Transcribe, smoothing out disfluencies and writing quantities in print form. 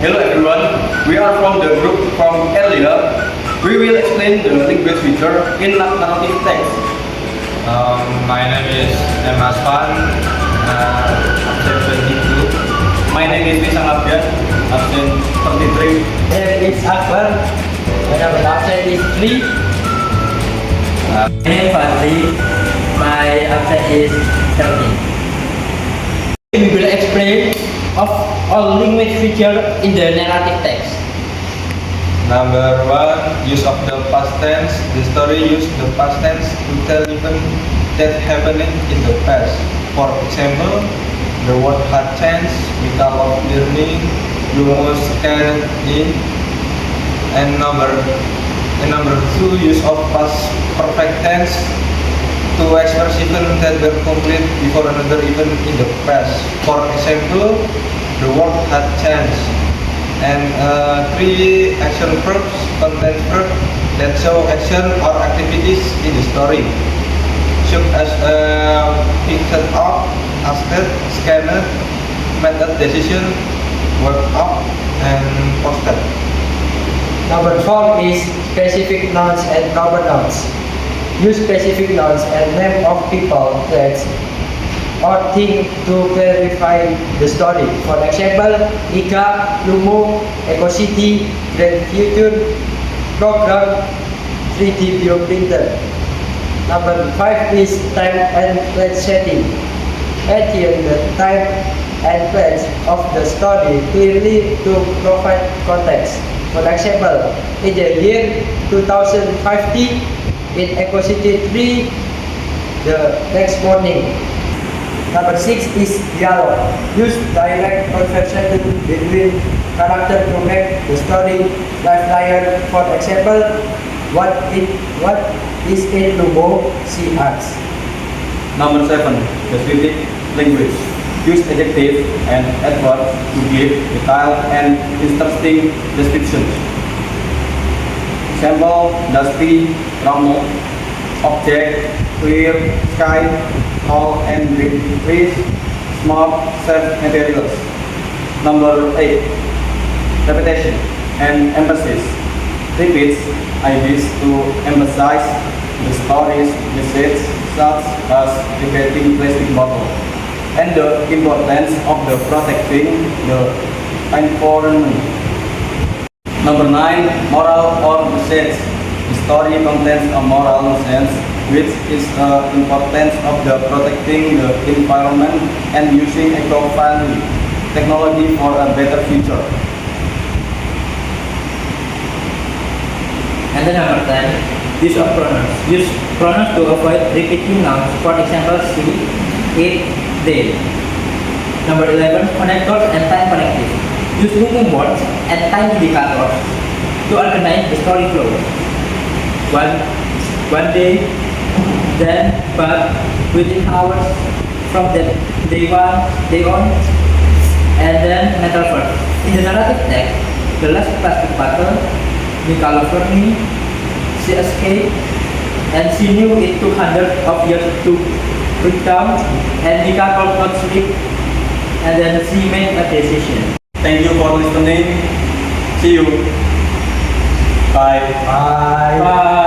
Hello everyone, we are from the group from earlier. We will explain the language feature in narrative text. My name is Emas Pan, absent 22. My name is Nisang Abdian, absent 33. My name is Akbar. My number absent is 3. My name is Fadli. My absent is 17. We will explain of all language feature in the narrative text. Number 1, use of the past tense. The story use the past tense to tell event that happening in the past. For example, the world had changed, because of learning, you must scan in. And number 2, use of past perfect tense to express events that were complete before another event in the past. For example, the world had changed. And 3, action verbs, content verbs that show action or activities in the story, such as picked up, asked, scanned, made a decision, worked up, and posted. Number 4 is specific nouns and proper nouns. Use specific nouns and name of people, places, or things to clarify the story. For example, Ika, Lumo, Eco City, Grand Future, Program, 3D View Printer. Number 5 is time and place setting. Add here the time and place of the story clearly to provide context. For example, in the year 2050, in Eco City 3, the next morning. Number 6 is dialogue. Use direct conversation between characters to make the story livelier. For example, what is in Lumo? She asks. Number 7, descriptive language. Use adjective and adverb to give detailed and interesting descriptions. Example, dusty, remote, object, clear, sky, tall and green trees, smart, safe materials. Number 8, repetition and emphasis. Repeats ideas to emphasize the story's message, such as repeating plastic bottle and the importance of the protecting the environment. Number 9, moral or message. The story contains a moral message, which is the importance of the protecting the environment and using eco-friendly technology for a better future. And then number 10, use of pronouns. Use pronouns to avoid repeating nouns. For example, she, it, they. Number 11, connectors and time connective. Use moving words and time indicators to organize the story flow. One day, then, but, within hours, from the day on, and then metal verb. In the narrative text, the last plastic bottle, Mika loved me, she escaped, and she knew it took hundreds of years to break down, and Mika could not sleep, and then she made a decision. Thank you for listening. See you. Bye. Bye.